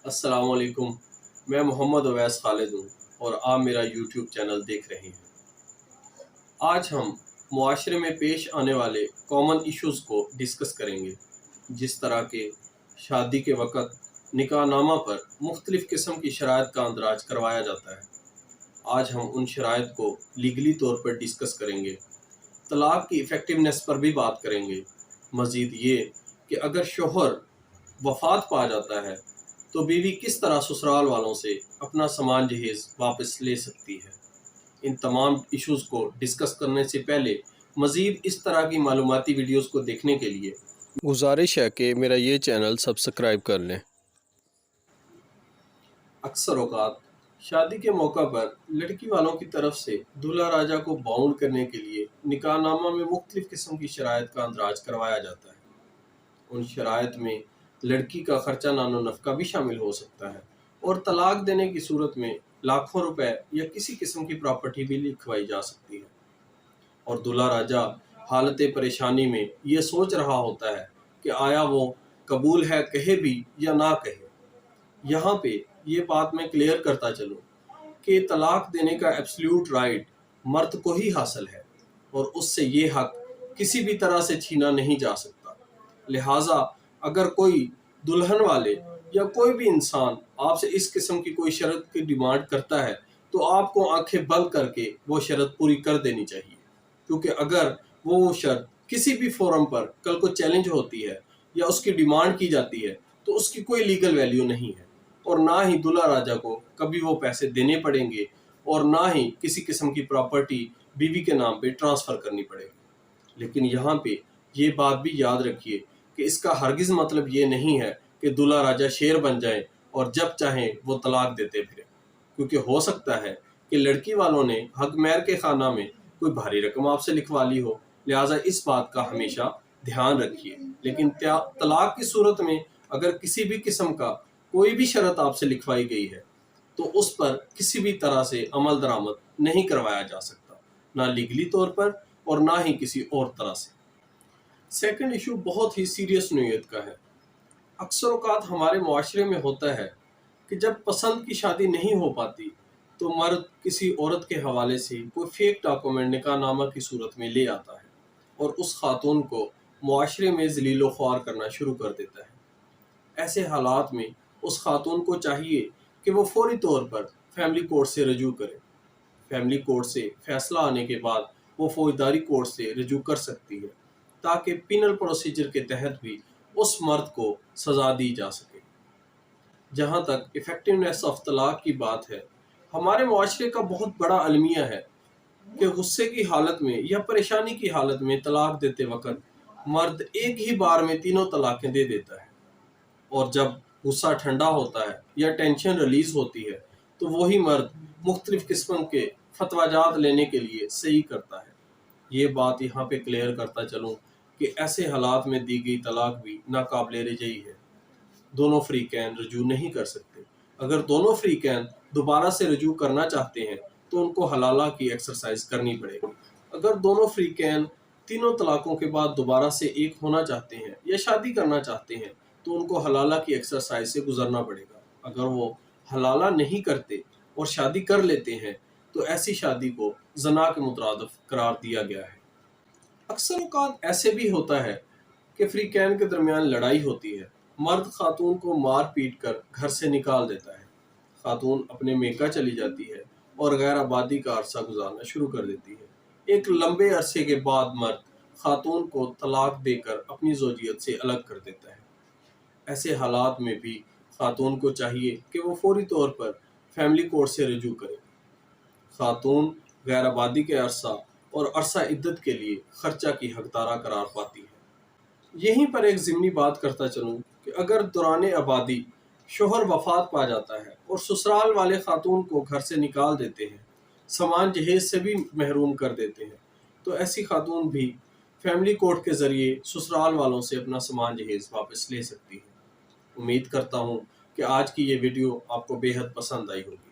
السلام علیکم، میں محمد اویس خالد ہوں اور آپ میرا یوٹیوب چینل دیکھ رہے ہیں۔ آج ہم معاشرے میں پیش آنے والے کامن ایشوز کو ڈسکس کریں گے، جس طرح کہ شادی کے وقت نکاح نامہ پر مختلف قسم کی شرائط کا اندراج کروایا جاتا ہے۔ آج ہم ان شرائط کو لیگلی طور پر ڈسکس کریں گے، طلاق کی ایفیکٹونیس پر بھی بات کریں گے۔ مزید یہ کہ اگر شوہر وفات پا جاتا ہے تو بیوی کس طرح سسرال والوں سے اپنا سامان جہیز واپس لے سکتی ہے۔ ان تمام ایشوز کو ڈسکس کرنے سے پہلے مزید اس طرح کی معلوماتی ویڈیوز کو دیکھنے کے لیے گزارش ہے کہ میرا یہ چینل سبسکرائب کر لیں۔ اکثر اوقات شادی کے موقع پر لڑکی والوں کی طرف سے دولہا راجہ کو باؤنڈ کرنے کے لیے نکاح نامہ میں مختلف قسم کی شرائط کا اندراج کروایا جاتا ہے۔ ان شرائط میں لڑکی کا خرچہ نان و نفقہ بھی شامل ہو سکتا ہے اور طلاق دینے کی صورت میں لاکھوں روپے یا کسی قسم کی پراپرٹی بھی لکھوائی جا سکتی ہے، اور دولہا راجہ حالت پریشانی میں یہ سوچ رہا ہوتا ہے کہ آیا وہ قبول ہے کہے بھی یا نہ کہے۔ یہاں پہ یہ بات میں کلیئر کرتا چلوں کہ طلاق دینے کا ایبسلیوٹ رائٹ مرد کو ہی حاصل ہے اور اس سے یہ حق کسی بھی طرح سے چھینا نہیں جا سکتا۔ لہٰذا اگر کوئی دلہن والے یا کوئی بھی انسان آپ سے اس قسم کی کوئی شرط کی ڈیمانڈ کرتا ہے تو آپ کو آنکھیں بند کر کے وہ شرط پوری کر دینی چاہیے، کیونکہ اگر وہ شرط کسی بھی فورم پر کل کو چیلنج ہوتی ہے یا اس کی ڈیمانڈ کی جاتی ہے تو اس کی کوئی لیگل ویلیو نہیں ہے، اور نہ ہی دولہا راجہ کو کبھی وہ پیسے دینے پڑیں گے اور نہ ہی کسی قسم کی پراپرٹی بیوی کے نام پہ ٹرانسفر کرنی پڑے گی۔ لیکن یہاں پہ یہ بات بھی یاد رکھیے کہ اس کا ہرگز مطلب یہ نہیں ہے کہ دولہا راجہ شیر بن جائیں اور جب چاہیں وہ طلاق دیتے پھریں، کیونکہ ہو سکتا ہے کہ لڑکی والوں نے حق مہر کے خانہ میں کوئی بھاری رقم آپ سے لکھوا لی ہو، لہٰذا اس بات کا ہمیشہ دھیان رکھیے۔ لیکن طلاق کی صورت میں اگر کسی بھی قسم کا کوئی بھی شرط آپ سے لکھوائی گئی ہے تو اس پر کسی بھی طرح سے عمل درآمد نہیں کروایا جا سکتا، نہ لیگلی طور پر اور نہ ہی کسی اور طرح سے۔ سیکنڈ ایشو بہت ہی سیریس نوعیت کا ہے۔ اکثر اوقات ہمارے معاشرے میں ہوتا ہے کہ جب پسند کی شادی نہیں ہو پاتی تو مرد کسی عورت کے حوالے سے کوئی فیک ڈاکومنٹ نکاح نامہ کی صورت میں لے آتا ہے اور اس خاتون کو معاشرے میں ذلیل و خوار کرنا شروع کر دیتا ہے۔ ایسے حالات میں اس خاتون کو چاہیے کہ وہ فوری طور پر فیملی کورٹ سے رجوع کرے۔ فیملی کورٹ سے فیصلہ آنے کے بعد وہ فوجداری کورٹ سے رجوع کر سکتی ہے تاکہ پینل پروسیجر کے تحت بھی اس مرد کو سزا دی جا سکے۔ جہاں تک ایفیکٹونیس آف طلاق کی بات ہے، ہمارے معاشرے کا بہت بڑا المیہ ہے کہ غصے کی حالت میں یا پریشانی کی حالت میں طلاق دیتے وقت مرد ایک ہی بار میں تینوں طلاقیں دے دیتا ہے، اور جب غصہ ٹھنڈا ہوتا ہے یا ٹینشن ریلیز ہوتی ہے تو وہی مرد مختلف قسم کے فتویٰ جات لینے کے لیے صحیح کرتا ہے۔ یہ بات یہاں پہ کلیئر کرتا چلوں کہ ایسے حالات میں دی گئی طلاق بھی ناقابل رجوع ہے، دونوں فریقین رجوع نہیں کر سکتے۔ اگر دونوں فریقین دوبارہ سے رجوع کرنا چاہتے ہیں تو ان کو حلالہ کی ایکسرسائز کرنی پڑے گی۔ اگر دونوں فریقین تینوں طلاقوں کے بعد دوبارہ سے ایک ہونا چاہتے ہیں یا شادی کرنا چاہتے ہیں تو ان کو حلالہ کی ایکسرسائز سے گزرنا پڑے گا۔ اگر وہ حلالہ نہیں کرتے اور شادی کر لیتے ہیں تو ایسی شادی کو زنا کے مترادف قرار دیا گیا ہے۔ اکثر اوقات ایسے بھی ہوتا ہے کہ فریقین کے درمیان لڑائی ہوتی ہے، مرد خاتون کو مار پیٹ کر گھر سے نکال دیتا ہے، خاتون اپنے میکہ چلی جاتی ہے اور غیر آبادی کا عرصہ گزارنا شروع کر دیتی ہے۔ ایک لمبے عرصے کے بعد مرد خاتون کو طلاق دے کر اپنی زوجیت سے الگ کر دیتا ہے۔ ایسے حالات میں بھی خاتون کو چاہیے کہ وہ فوری طور پر فیملی کورٹ سے رجوع کرے۔ خاتون غیر آبادی کے عرصہ اور عرصہ عدت کے لیے خرچہ کی حقدارہ قرار پاتی ہے۔ یہیں پر ایک ضمنی بات کرتا چلوں کہ اگر دوران آبادی شوہر وفات پا جاتا ہے اور سسرال والے خاتون کو گھر سے نکال دیتے ہیں، سامان جہیز سے بھی محروم کر دیتے ہیں، تو ایسی خاتون بھی فیملی کورٹ کے ذریعے سسرال والوں سے اپنا سامان جہیز واپس لے سکتی ہے۔ امید کرتا ہوں کہ آج کی یہ ویڈیو آپ کو بے حد پسند آئی ہوگی۔